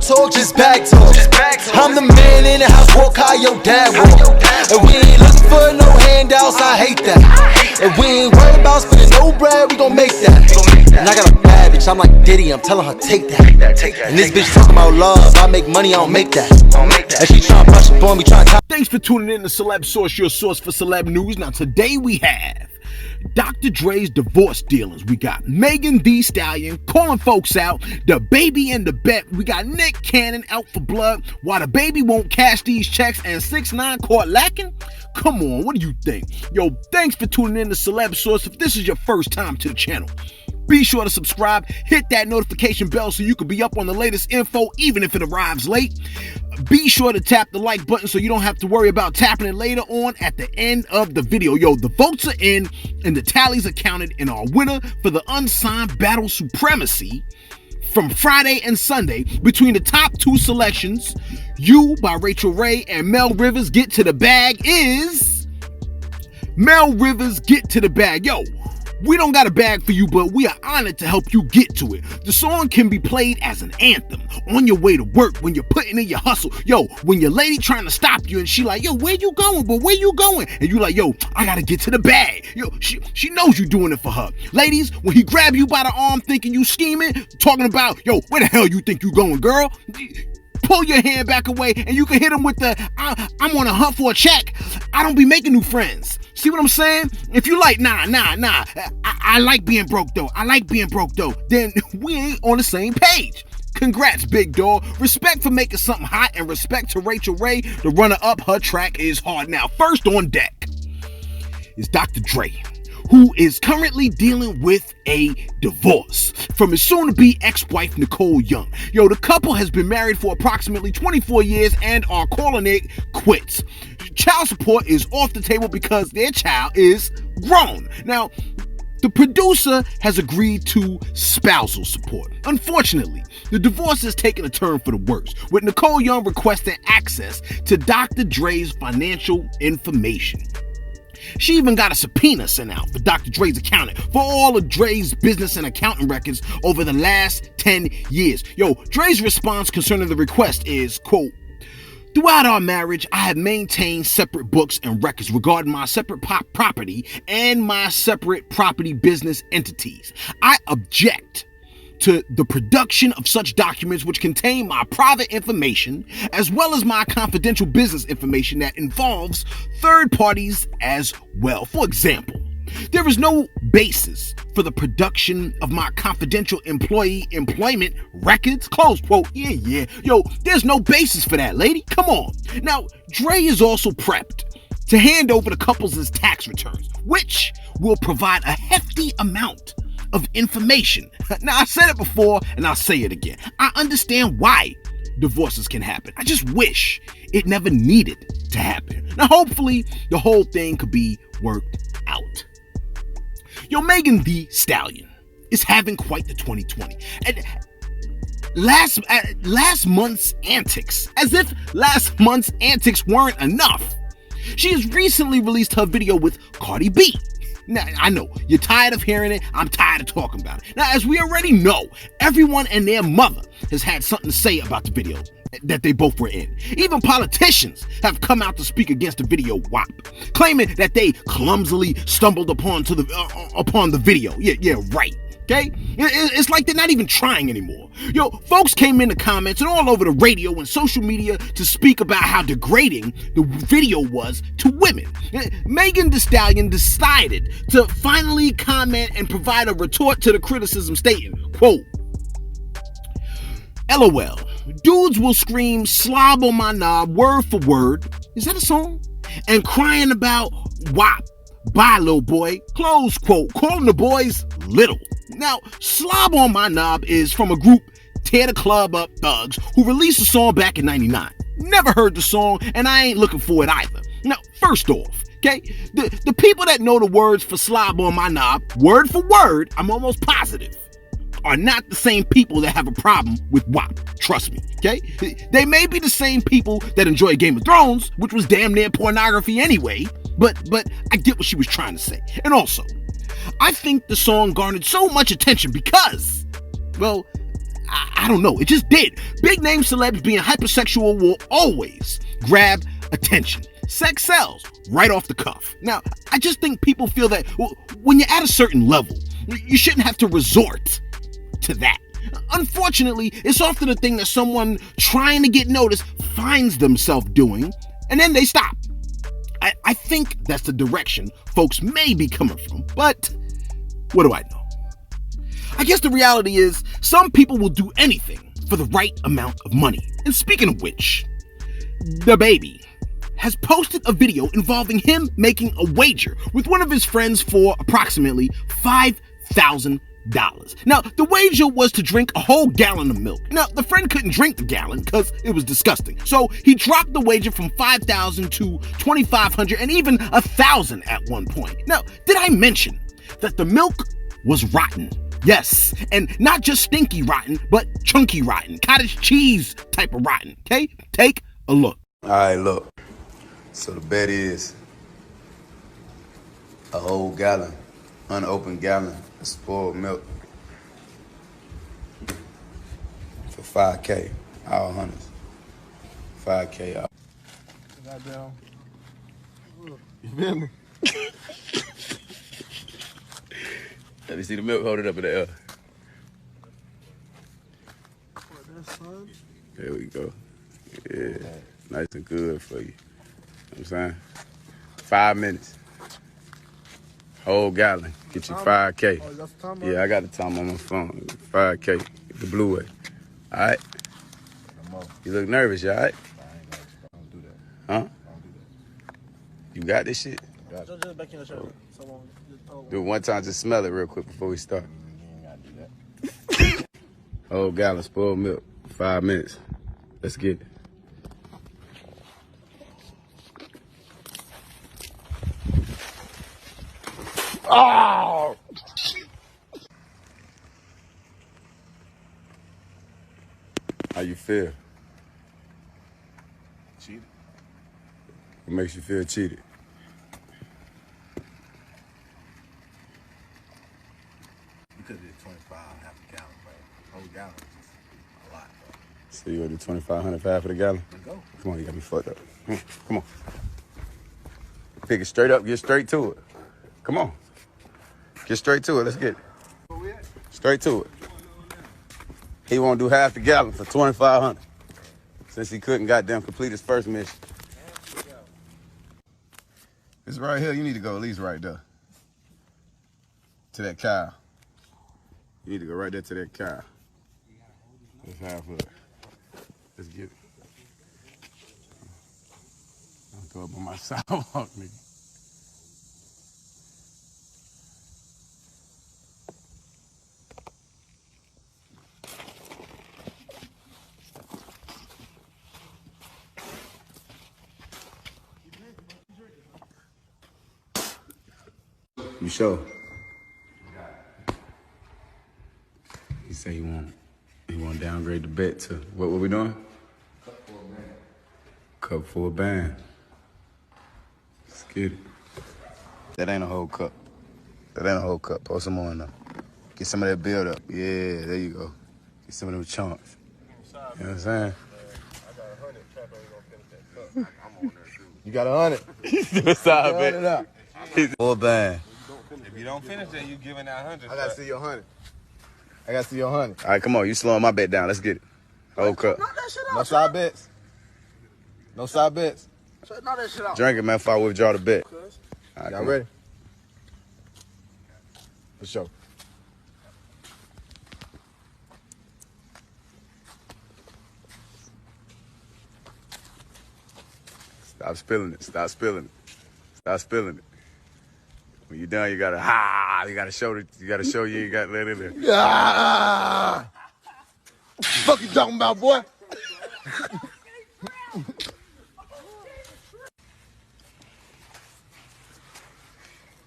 talk, just back talk. I'm the man in the house, walk how your dad walk. And we ain't looking for no handouts, I hate that. And we ain't worried about spending no bread, we gon' make that. And I got a bad bitch, I'm like Diddy, I'm telling her take that. And this bitch talking about love, I make money, I don't make that. And she tryna brush up on me, tryna. Thanks for tuning in to Celeb Source, your source for celeb news. Now today we have Dr. Dre's divorce dealings. We got Megan Thee Stallion calling folks out. The baby and the bet. We got Nick Cannon out for blood. Why the baby won't cash these checks and 6ix9ine caught lacking? Come on, what do you think? Yo, thanks for tuning in to Celeb Source. If this is your first time to the channel, be sure to subscribe, hit that notification bell so you can be up on the latest info even if it arrives late. Be sure to tap the like button so you don't have to worry about tapping it later on at the end of the video. Yo, the votes are in and the tallies are counted, and our winner for the unsigned battle supremacy from Friday and Sunday between the top two selections, You by Rachel Ray and Mel Rivers Get to the Bag, is Mel Rivers Get to the Bag. Yo, we don't got a bag for you, but we are honored to help you get to it. The song can be played as an anthem on your way to work, when you're putting in your hustle. Yo, when your lady trying to stop you and she like, yo, where you going? But where you going? And you like, yo, I gotta get to the bag. Yo, she knows you doing it for her. Ladies, when he grab you by the arm thinking you scheming, talking about, yo, where the hell you think you going, girl? Pull your hand back away and you can hit him with the, I'm on a hunt for a check. I don't be making new friends. See what I'm saying? If you like, nah, I like being broke though. Then we ain't on the same page. Congrats, big dog. Respect for making something hot, and respect to Rachel Ray, the runner-up. Her track is hard. Now, first on deck is Dr. Dre, who is currently dealing with a divorce from his soon-to-be ex-wife, Nicole Young. Yo, the couple has been married for approximately 24 years and are calling it quits. Child support is off the table because their child is grown. Now, the producer has agreed to spousal support. Unfortunately, the divorce has taken a turn for the worse, with Nicole Young requesting access to Dr. Dre's financial information. She even got a subpoena sent out for Dr. Dre's accountant for all of Dre's business and accounting records over the last 10 years. Yo, Dre's response concerning the request is, quote, "Throughout our marriage, I have maintained separate books and records regarding my separate property and my separate property business entities. I object to the production of such documents which contain my private information as well as my confidential business information that involves third parties as well. For example, there is no basis for the production of my confidential employee employment records," close quote. Yeah. Yo, there's no basis for that, lady. Come on. Now, Dre is also prepped to hand over the couple's tax returns, which will provide a hefty amount of information. Now, I said it before and I'll say it again. I understand why divorces can happen. I just wish it never needed to happen. Now, hopefully, the whole thing could be worked out. Yo, Megan Thee Stallion is having quite the 2020. And last month's antics, as if last month's antics weren't enough, she has recently released her video with Cardi B. Now, I know, you're tired of hearing it. I'm tired of talking about it. Now, as we already know, everyone and their mother has had something to say about the video that they both were in. Even politicians have come out to speak against the video WAP, claiming that they clumsily stumbled upon the video. Yeah, right. Okay? It's like they're not even trying anymore. Yo, folks came in the comments and all over the radio and social media to speak about how degrading the video was to women. Megan Thee Stallion decided to finally comment and provide a retort to the criticism, stating, quote, "LOL, dudes will scream slob on my knob word for word," is that a song? "And crying about WAP, bye little boy," close quote, calling the boys little. Now, Slob on My Knob is from a group, Tear the Club Up Thugs, who released a song back in '99. Never heard the song, and I ain't looking for it either. Now, first off, okay, the people that know the words for Slob on My Knob, word for word, I'm almost positive, are not the same people that have a problem with WAP. Trust me, okay? They may be the same people that enjoy Game of Thrones, which was damn near pornography anyway, but I get what she was trying to say. And also, I think the song garnered so much attention because, well, I don't know, it just did. Big name celebs being hypersexual will always grab attention. Sex sells right off the cuff. Now, I just think people feel that when you're at a certain level, you shouldn't have to resort to that. Unfortunately, it's often a thing that someone trying to get noticed finds themselves doing, and then they stop. I think that's the direction folks may be coming from, but what do I know? I guess the reality is some people will do anything for the right amount of money. And speaking of which, the baby has posted a video involving him making a wager with one of his friends for approximately $5,000. Now, the wager was to drink a whole gallon of milk. Now, the friend couldn't drink the gallon because it was disgusting. So he dropped the wager from $5,000 to $2,500 and even $1,000 at one point. Now, did I mention that the milk was rotten? Yes, and not just stinky rotten, but chunky rotten, cottage cheese type of rotten, okay? Take a look. All right, look. So the bet is a whole gallon, unopened gallon of spoiled milk for $5K, all hundreds. $5K all. Goddamn. You feel me? Let me see the milk, hold it up in the air. There we go. Yeah, nice and good for you. You know what I'm saying? 5 minutes. Whole gallon. Get you 5K. Oh, that's the timer? Yeah, I got the time on my phone. 5K. The blue way. All right? You look nervous, you all right? Don't do that. Huh? Don't do You got this shit? that. Just back in the shower. Do it one time, just smell it real quick before we start. You ain't gotta do that. Whole gallon spoiled milk. 5 minutes. Let's get it. Oh! How you feel? Cheated. What makes you feel cheated? Because it's 25, half a gallon, bro. Whole gallon is just a lot, bro. So you order 2,500 for half of the gallon? Let's go. Come on, you got me fucked up. Come on. Pick it straight up, get straight to it. Come on. Get straight to it, let's get it. Where we at? Straight to it. He won't do half the gallon for 2,500 since he couldn't goddamn complete his first mission. It's right here, you need to go at least right there. To that cow. You need to go right there to that cow. That's half of it. Let's get it. I'll throw up on my sidewalk, nigga. You sure? He say he won't downgrade the bet to what we doing? Cup for a man. Cup for a band. Let's get it. That ain't a whole cup. That ain't a whole cup. Pour some more in there. Get some of that build up. Yeah, there you go. Get some of them chunks. You know what I'm saying? I got 100. Trap ain't gonna finish that cup. I'm on there too. You got 100. What's up, Get 100 up. For a band. If you don't finish that, you giving out 100. I gotta see your 100. I gotta see your 100. All right, come on. You slowing my bet down. Let's get it. Whole cup. Knock that shit out. No side bets. No side bets. Knock that shit out. Drink it, man, before I withdraw the bet. All right, Y'all come ready? For sure. Stop spilling it. Stop spilling it. Stop spilling it. When you're done, you gotta ha. You gotta show it. You gotta show you got let in there. Yeah. Fuck you talking about, boy?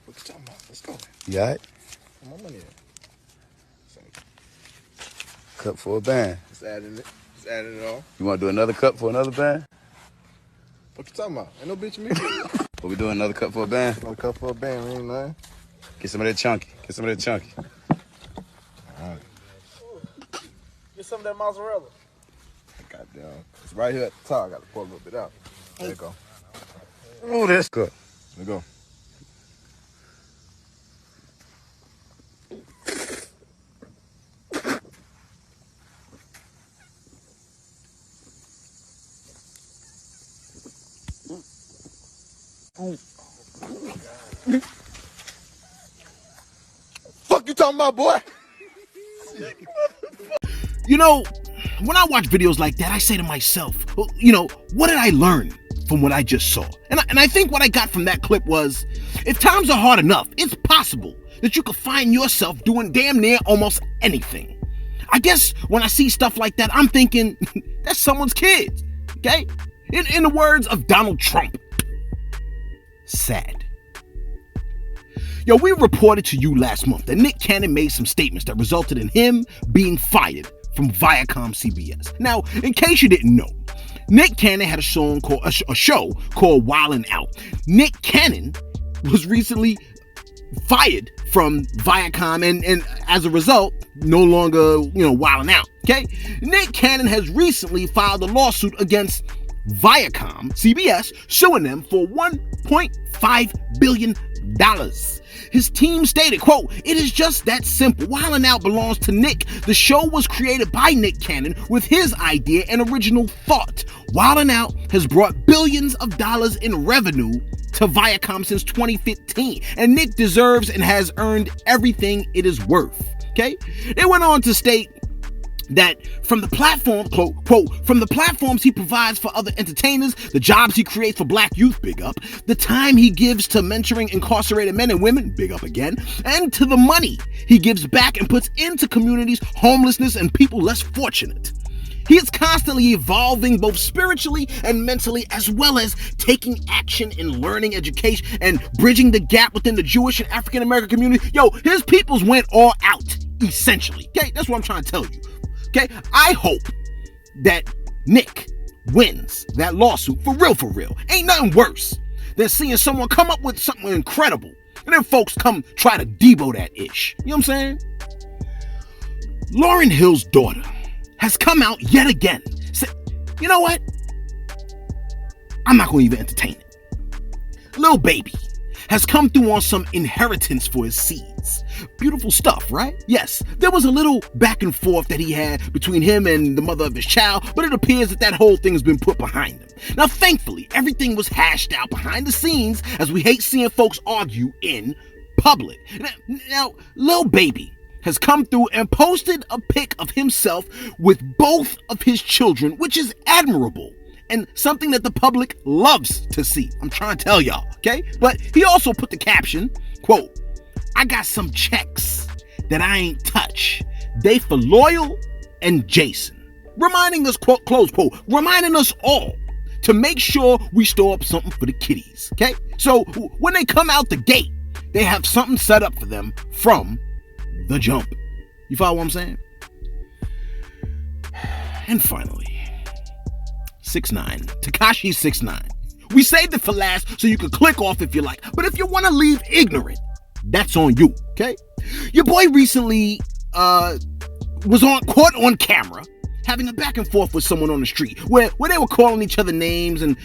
What you talking about? Let's go. You all right? Where my money at? Cup for a band. Just adding it. Just adding it on. You want to do another cup for another band? What you talking about? Ain't no bitch in me. What we doing? Another cup for a band? Another cup for a band, we ain't nothing. Get some of that chunky. Get some of that chunky. All right. some of that mozzarella. Goddamn. It's right here at the top. I got to pull a little bit out. There you go. Ooh, that's good. There you go. Fuck you talking about, boy? You know, when I watch videos like that, I say to myself, well, you know, what did I learn from what I just saw? And I think what I got from that clip was, if times are hard enough, it's possible that you could find yourself doing damn near almost anything. I guess when I see stuff like that, I'm thinking, that's someone's kids, okay? In the words of Donald Trump, sad. Yo, we reported to you last month that Nick Cannon made some statements that resulted in him being fired from ViacomCBS. Now, in case you didn't know, Nick Cannon had a show called Wildin' Out. Nick Cannon was recently fired from Viacom and as a result, no longer, wildin' out, okay? Nick Cannon has recently filed a lawsuit against ViacomCBS, suing them for $1.5 billion. His team stated, quote, "It is just that simple. Wildin' Out belongs to Nick. The show was created by Nick Cannon with his idea and original thought. Wildin' Out has brought billions of dollars in revenue to Viacom since 2015, and Nick deserves and has earned everything it is worth." Okay? They went on to state that from the platform, quote, "from the platforms he provides for other entertainers, the jobs he creates for black youth, big up, the time he gives to mentoring incarcerated men and women, big up again, and to the money he gives back and puts into communities, homelessness, and people less fortunate. He is constantly evolving both spiritually and mentally, as well as taking action in learning, education, and bridging the gap within the Jewish and African American community." Yo, his peoples went all out, essentially. Okay, that's what I'm trying to tell you. Okay, I hope that Nick wins that lawsuit for real. Ain't nothing worse than seeing someone come up with something incredible and then folks come try to debo that ish. You know what I'm saying? Lauryn Hill's daughter has come out yet again. Said, you know what? I'm not going to even entertain it. Lil Baby has come through on some inheritance for his seeds. Beautiful stuff, right? Yes, there was a little back and forth that he had between him and the mother of his child, but it appears that whole thing has been put behind him. Now, thankfully, everything was hashed out behind the scenes, as we hate seeing folks argue in public. Now, Lil Baby has come through and posted a pic of himself with both of his children, which is admirable and something that the public loves to see. I'm trying to tell y'all, okay? But he also put the caption, quote, "I got some checks that I ain't touch. They for Loyal and Jason." Reminding us, quote, close quote, reminding us all to make sure we store up something for the kiddies, okay? So when they come out the gate, they have something set up for them from the jump. You follow what I'm saying? And finally, 6ix9ine, Tekashi 6ix9ine. We saved it for last so you can click off if you like. But if you want to leave ignorant, that's on you, okay? Your boy recently was caught on camera having a back and forth with someone on the street where they were calling each other names and,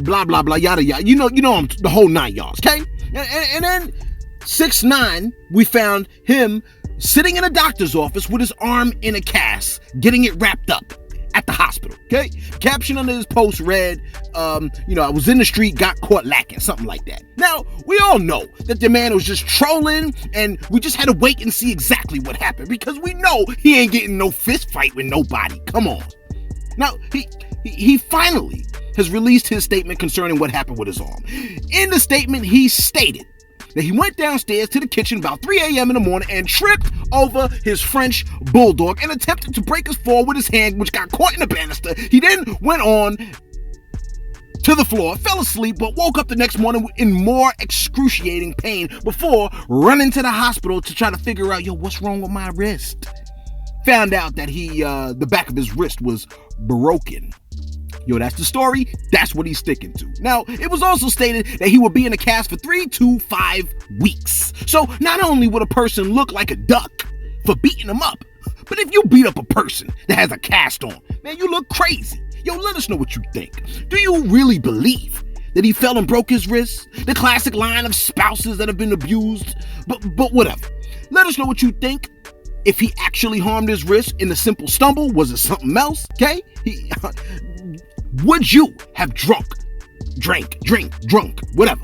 blah, blah, blah, yada, yada. You know the whole 9 yards, okay? And then 6ix9ine, we found him sitting in a doctor's office with his arm in a cast, getting it wrapped up at the hospital, okay? Caption under his post read, I was in the street, got caught lacking, something like that. Now, we all know that the man was just trolling, and we just had to wait and see exactly what happened, because we know he ain't getting no fist fight with nobody. Come on. Now, he finally has released his statement concerning what happened with his arm. In the statement, he stated that he went downstairs to the kitchen about 3 a.m. in the morning and tripped over his French bulldog and attempted to break his fall with his hand, which got caught in the banister. He then went on to the floor, fell asleep, but woke up the next morning in more excruciating pain before running to the hospital to try to figure out, what's wrong with my wrist? Found out that the back of his wrist was broken. That's the story. That's what he's sticking to. Now, it was also stated that he would be in a cast for 3 to 5 weeks. So not only would a person look like a duck for beating him up, But if you beat up a person that has a cast on, man, you look crazy. Yo, let us know what you think. Do you really believe that he fell and broke his wrist? The classic line of spouses that have been abused? But whatever. Let us know what you think. If he actually harmed his wrist in a simple stumble, was it something else? Okay? Would you have drunk, whatever,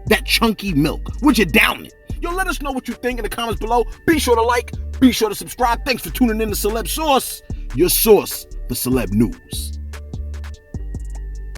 that chunky milk? Would you down it? Yo, let us know what you think in the comments below. Be sure to like, be sure to subscribe. Thanks for tuning in to Celeb Source, your source for celeb news.